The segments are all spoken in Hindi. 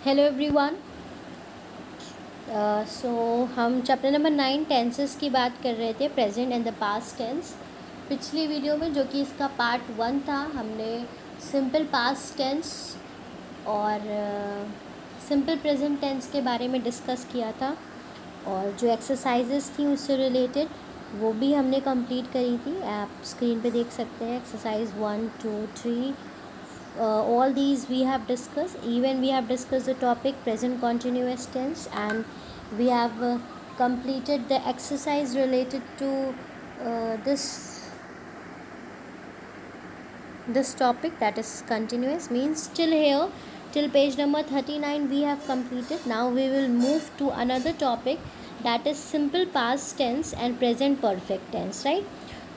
Hello everyone. सो हम चैप्टर नंबर 9 टेंसेस की बात कर रहे थे, present and the past tense. पिछली वीडियो में जो कि इसका पार्ट 1 था, हमने सिंपल पास्ट टेंस और सिंपल प्रेजेंट टेंस के बारे में डिस्कस किया था, और जो एक्सरसाइजेस थी उससे रिलेटेड वो भी हमने कंप्लीट करी थी। आप स्क्रीन पे देख सकते हैं exercise 1, 2, 3। All these we have discussed. Even we have discussed the topic present continuous tense, and we have completed the exercise related to this topic, that is continuous means. Till here, till page number 39 we have completed. Now we will move to another topic, that is simple past tense and present perfect tense, right?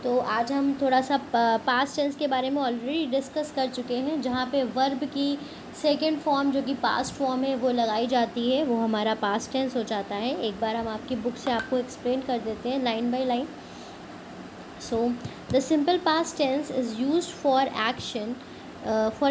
तो आज हम थोड़ा सा पास्ट टेंस के बारे में ऑलरेडी डिस्कस कर चुके हैं, जहाँ पे वर्ब की सेकंड फॉर्म जो कि पास्ट फॉर्म है वो लगाई जाती है, वो हमारा पास्ट टेंस हो जाता है। एक बार हम आपकी बुक से आपको एक्सप्लेन कर देते हैं line by line. So the simple past tense is used for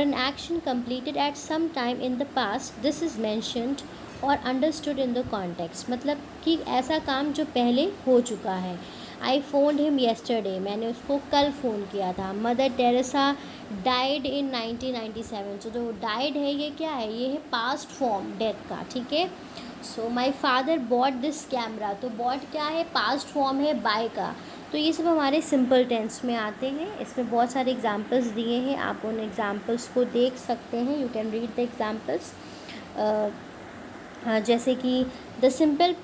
an action completed at some time in the past. This is mentioned or understood in the context. मतलब कि ऐसा काम जो पहले हो चुका है। I phoned him yesterday. मैंने उसको कल फ़ोन किया था। Mother Teresa died in 1997। तो जो डाइड है ये क्या है? ये है पास्ट फॉर्म डेथ का, ठीक है। So my father bought this camera. तो बॉट क्या है? पास्ट फॉर्म है बाय का। तो ये सब हमारे सिंपल टेंस में आते हैं। इसमें बहुत सारे एग्जांपल्स दिए हैं, आप उन एग्जांपल्स को देख सकते हैं। You can read the examples. जैसे कि the simple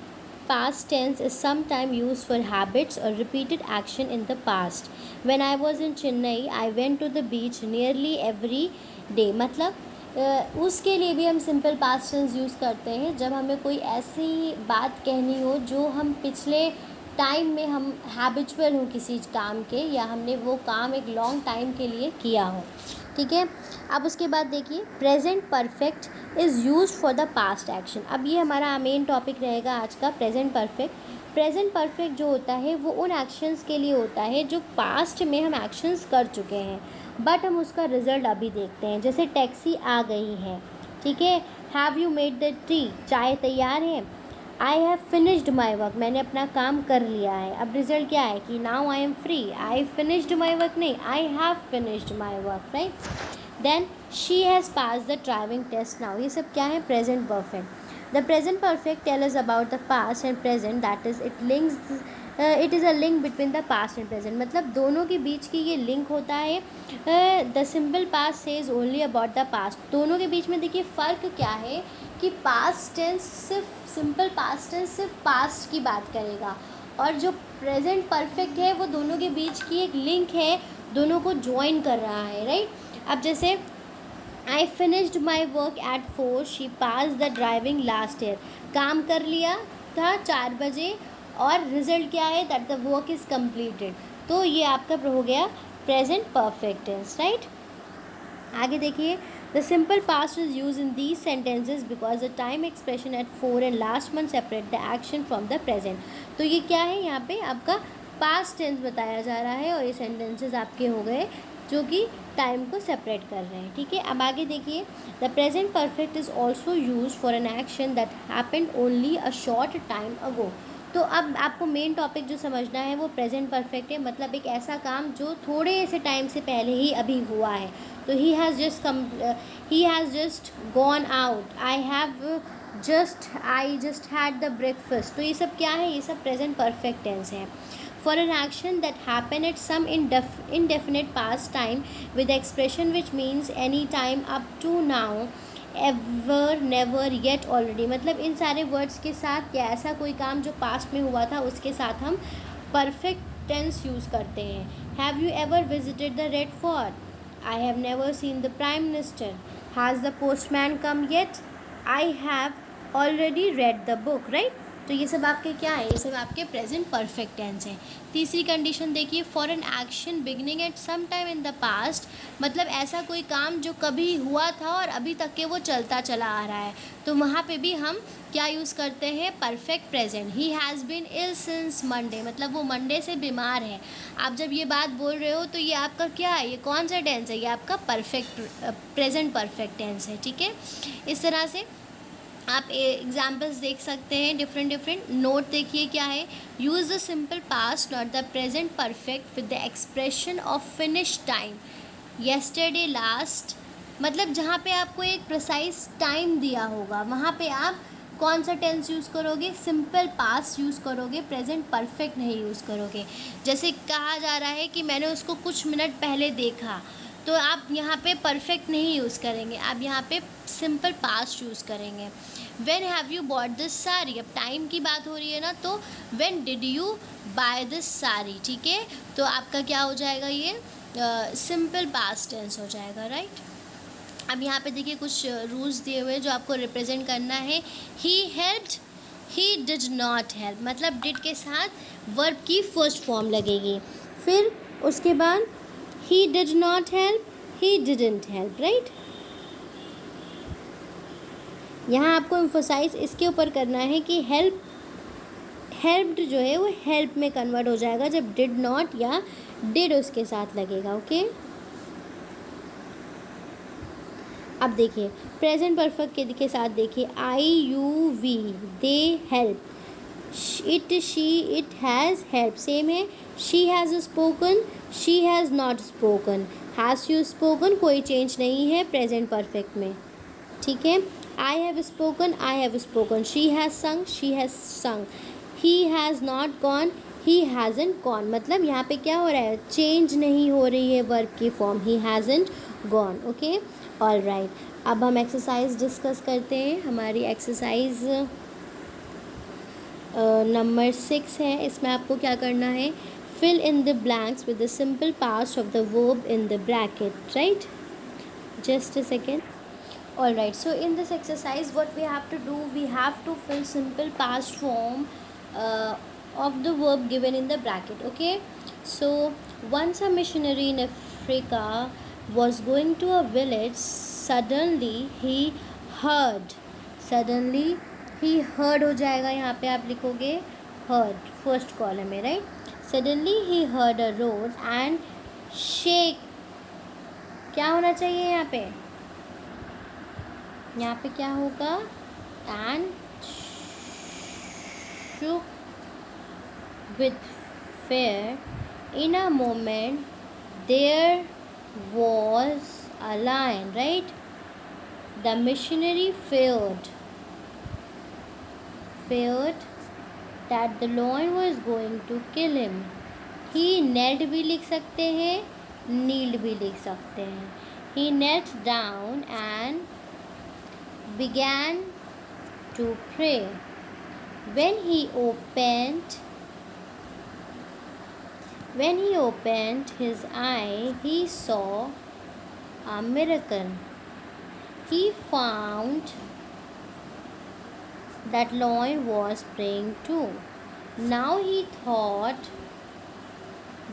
past tense is sometime used for habits or repeated action in the past. When I was in Chennai, I went to the beach nearly every day. मतलब उसके लिए भी हम सिंपल पास्ट टेंस यूज़ करते हैं जब हमें कोई ऐसी बात कहनी हो जो हम पिछले टाइम में हम हैबिचुअल हो किसी काम के, या हमने वो काम एक लॉन्ग टाइम के लिए किया हो, ठीक है। अब उसके बाद देखिए, present perfect is used for the past action. अब ये हमारा मेन टॉपिक रहेगा आज का, प्रेजेंट परफेक्ट। प्रेजेंट परफेक्ट जो होता है वो उन एक्शंस के लिए होता है जो पास्ट में हम एक्शंस कर चुके हैं, बट हम उसका रिजल्ट अभी देखते हैं। जैसे टैक्सी आ गई है, ठीक है। Have you made the T? चाय तैयार है। I have finished my work. मैंने अपना काम कर लिया है। अब रिजल्ट क्या है कि now I am free. I finished my work नहीं, I have finished my work, right. Then she has pass the driving test now. ये सब क्या है? Present perfect. The present perfect tell us about the past and present, that is it is a link between the past and present. मतलब दोनों के बीच की ये लिंक होता है। The simple past says only about the past. दोनों के बीच में देखिए फ़र्क क्या है कि पास्ट टेंस सिर्फ सिंपल पास्ट टेंस सिर्फ पास्ट की बात करेगा, और जो प्रेजेंट परफेक्ट है वो दोनों के बीच की एक लिंक है, दोनों को ज्वाइन कर रहा है, राइट। अब जैसे आई finished my work at 4, she pass the driving last year. काम कर लिया था 4 बजे, और रिजल्ट क्या है? That the work is completed. तो ये आपका हो गया प्रेजेंट परफेक्ट टेंस, राइट। आगे देखिए, the simple past is use in these sentences because the time expression at 4 and last month separate the action from the present. तो ये क्या है? यहाँ पे आपका पास्ट टेंस बताया जा रहा है, और ये सेंटेंसेज आपके हो गए जो कि टाइम को सेपरेट कर रहे हैं, ठीक है। अब आगे देखिए, the present perfect is also use for an action that happened only a short time ago. तो अब आपको मेन टॉपिक जो समझना है वो प्रेजेंट परफेक्ट है, मतलब एक ऐसा काम जो थोड़े से टाइम से पहले ही अभी हुआ है। तो he has just gone out. I just had the breakfast. तो ये सब क्या है? ये सब प्रेजेंट परफेक्ट टेंस है। For an action that happened at some indefinite past time with the expression which means any time up to now, ever, never, yet, already। मतलब इन सारे वर्ड्स के साथ या ऐसा कोई काम जो पास्ट में हुआ था उसके साथ हम परफेक्ट टेंस यूज़ करते हैं। Have you ever visited the red fort? I have never seen the prime minister. Has the postman come yet? I have already read the book, right. तो ये सब आपके क्या है? ये सब आपके प्रेजेंट परफेक्ट टेंस हैं। तीसरी कंडीशन देखिए, for an action beginning at some time in the past. मतलब ऐसा कोई काम जो कभी हुआ था और अभी तक के वो चलता चला आ रहा है, तो वहाँ पे भी हम क्या यूज़ करते हैं? Perfect present. He has been ill since Monday, मतलब वो मंडे से बीमार है। आप जब ये बात बोल रहे हो तो ये आपका क्या है? ये कौन सा टेंस है? ये आपका परफेक्ट प्रेजेंट परफेक्ट टेंस है, ठीक है। इस तरह से आप एग्जाम्पल्स देख सकते हैं डिफरेंट डिफरेंट। नोट देखिए क्या है, use the simple past not the present perfect with the expression of finish time, yesterday, last. मतलब जहाँ पे आपको एक प्रिसाइज टाइम दिया होगा वहाँ पे आप कौन सा टेंस यूज़ करोगे, सिंपल पास्ट यूज़ करोगे, प्रेजेंट परफेक्ट नहीं यूज़ करोगे। जैसे कहा जा रहा है कि मैंने उसको कुछ मिनट पहले देखा, तो आप यहाँ पे परफेक्ट नहीं यूज़ करेंगे, आप यहाँ पे सिंपल पास्ट यूज़ करेंगे। When have you bought this sari, अब टाइम की बात हो रही है ना, तो when did you buy this sari, ठीक है, तो आपका क्या हो जाएगा, ये सिंपल पास्ट टेंस हो जाएगा, राइट। अब यहाँ पे देखिए कुछ रूल्स दिए हुए जो आपको रिप्रेजेंट करना है। He helped, he did not help, मतलब डिड के साथ वर्ब की फर्स्ट फॉर्म लगेगी। फिर उसके बाद he did not help, he didn't help, right. यहाँ आपको एम्फोसाइज इसके ऊपर करना है कि हेल्प्ड जो है वो हेल्प में कन्वर्ट हो जाएगा जब डिड नॉट या डिड उसके साथ लगेगा, ओके। अब देखिए प्रेजेंट परफेक्ट के साथ देखिए, I you we, they help, it she it has help, same है। She has spoken, she has not spoken, has you spoken, कोई चेंज नहीं है प्रेजेंट परफेक्ट में, ठीक है। I have spoken, I have spoken, she has sung, she has sung, he has not gone, he hasn't gone, मतलब यहाँ पे क्या हो रहा है, चेंज नहीं हो रही है वर्ब की फॉर्म, ही hasn't gone, okay. All right, अब हम एक्सरसाइज डिस्कस करते हैं। हमारी एक्सरसाइज नंबर 6 है। इसमें आपको क्या करना है, fill in the blanks with the simple past of the verb in the bracket, right. Just a second. All right, so in this exercise what we have to do, we have to fill simple past form uh, of the verb given in the bracket, okay. So once a missionary in Africa was going to a village, heard suddenly he heard हो जाएगा, यहाँ पे आप लिखोगे heard फर्स्ट कॉलम में, right. suddenly he heard a roar and shake, क्या होना चाहिए यहाँ पे, यहाँ पे क्या होगा, and shook with fear. In a moment there was a lion, right. The missionary feared that the lion was going to kill him. He knelt भी लिख सकते हैं, kneeled भी लिख सकते हैं। He knelt down and began to pray. When he opened his eye, he saw a miracle. He found that lion was praying too. Now he thought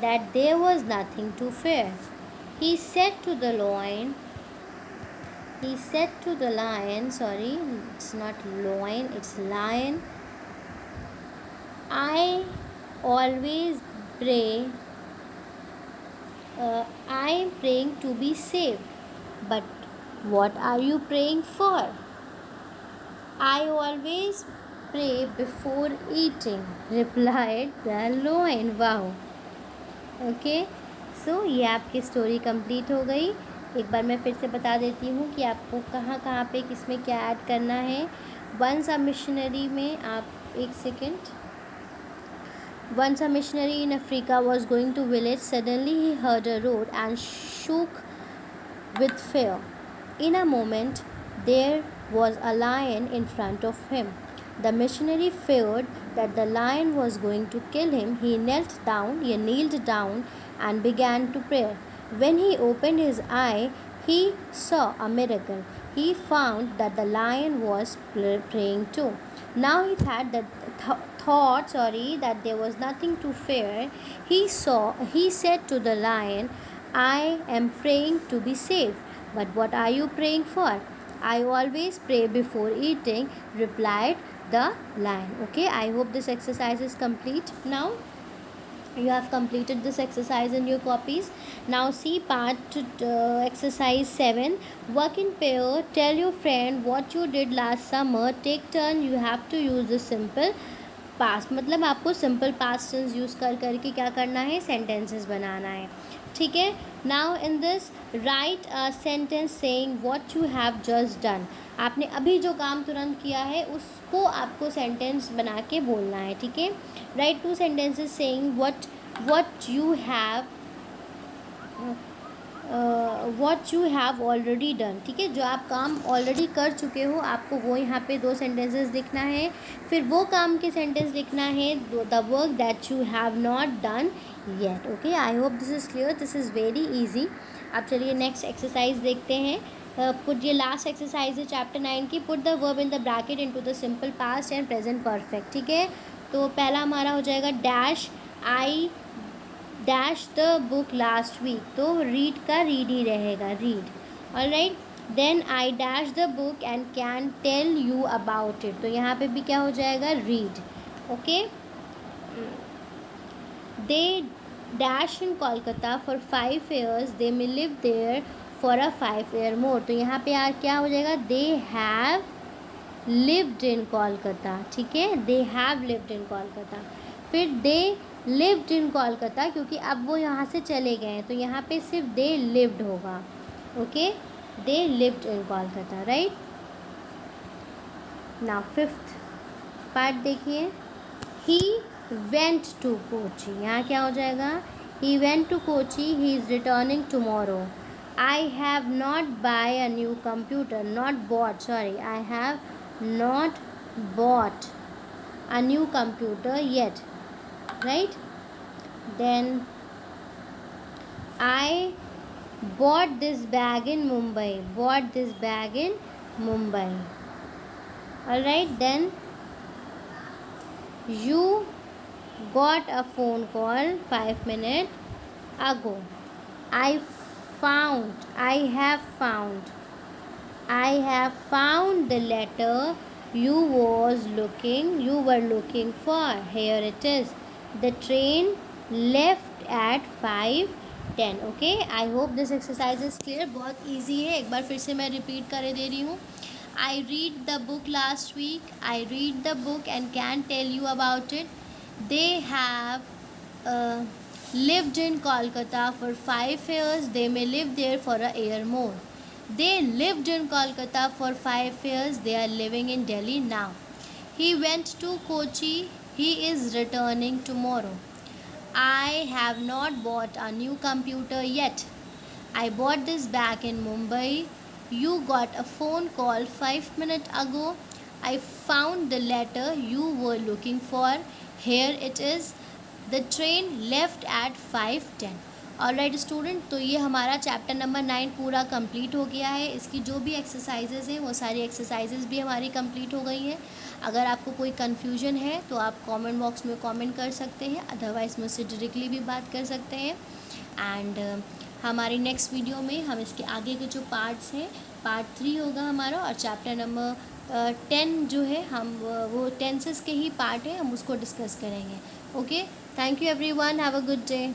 that there was nothing to fear. He said to the lion, sorry, it's not lion, it's lion, I always pray, I am praying to be saved, but what are you praying for? I always pray before eating, replied the lion. Wow. Okay, so ये आपकी स्टोरी कंप्लीट हो गई। एक बार मैं फिर से बता देती हूँ कि आपको कहाँ कहाँ पे किसमें क्या ऐड करना है। वंस अ मिशनरी में आप एक second, once a missionary in Africa was going to village, suddenly he heard a road and shook with fear. In a moment, there was a lion in front of him. The missionary feared that the lion was going to kill him. He kneeled down and began to pray. When he opened his eye, he saw a miracle. He found that the lion was praying too. Now he had thought that there was nothing to fear. He said to the lion, I am praying to be saved, but what are you praying for? I always pray before eating, replied the lion. Okay, I hope this exercise is complete. Now You have completed this exercise in your copies. Now see part exercise 7. Work in pair. Tell your friend what you did last summer. Take turn. You have to use the simple past. मतलब आपको simple past tense यूज़ कर करके क्या करना है, sentences बनाना है. ठीक है. Now in this write a sentence saying what you have just done. आपने अभी जो काम तुरंत किया है उसको आपको सेंटेंस बना के बोलना है. ठीक है. Right 2 sentences saying what you have already done. ठीक है. जो आप काम ऑलरेडी कर चुके हो आपको वो यहाँ पे 2 sentences लिखना है. फिर वो काम के सेंटेंस लिखना है the work that you have not done yet. Okay. I hope this is clear. This is very easy. अब चलिए नेक्स्ट एक्सरसाइज देखते हैं. पुट ये लास्ट एक्सरसाइज है चैप्टर 9 की. Put the verb in the bracket into the simple past and present perfect. ठीक है. तो पहला हमारा हो जाएगा dash I dash the book last week. तो रीड का रीड ही रहेगा, read. Alright. Then I dash the book and can tell you about it. तो यहाँ पे भी क्या हो जाएगा, read. Okay. They dash in Kolkata for 5 years. They may live there for a 5 year मोर. तो यहाँ पे यार क्या हो जाएगा, they have lived in Kolkata. ठीक है. They have lived in Kolkata. फिर दे लिव्ड इन कोलकाता क्योंकि अब वो यहाँ से चले गए हैं तो यहाँ पे सिर्फ दे लिव्ड होगा. Okay. They lived in Kolkata. Right. Now 5th part देखिए. He went to Kochi. यहाँ क्या हो जाएगा, he went to Kochi. He is returning tomorrow. I have not buy a new computer. Not bought, sorry, I have not bought a new computer yet. Right. Then I bought this bag in Mumbai. Bought this bag in Mumbai. Alright. Then you got a phone call 5 minutes ago. I have found the letter you were looking for. Here it is. The train left at 5:10. Okay. I hope this exercise is clear. बहुत easy है. एक बार फिर से मैं repeat कर दे रही हूँ. I read the book last week. I read the book and can tell you about it. They have lived in Kolkata for 5 years. They may live there for a year more. They lived in Kolkata for 5 years. They are living in Delhi now. He went to Kochi. He is returning tomorrow. I have not bought a new computer yet. I bought this bag in Mumbai. You got a phone call 5 minutes ago. I found the letter you were looking for. Here it is. The train left at 5:10. Alright student. तो ये हमारा चैप्टर नंबर 9 पूरा कंप्लीट हो गया है. इसकी जो भी एक्सरसाइजेज़ हैं वो सारी एक्सरसाइजेज़ भी हमारी कंप्लीट हो गई हैं. अगर आपको कोई कन्फ्यूजन है तो आप कमेंट बॉक्स में कमेंट कर सकते हैं. अदरवाइज़ मुझसे डायरेक्टली भी बात कर सकते हैं. एंड हमारी नेक्स्ट वीडियो में हम इसके आगे के जो पार्ट्स हैं, पार्ट 3 होगा हमारा. और चैप्टर नंबर 10 जो है हम वो टेंसेस के ही पार्ट है, हम उसको डिस्कस करेंगे. Okay. Thank you everyone. Have a good day.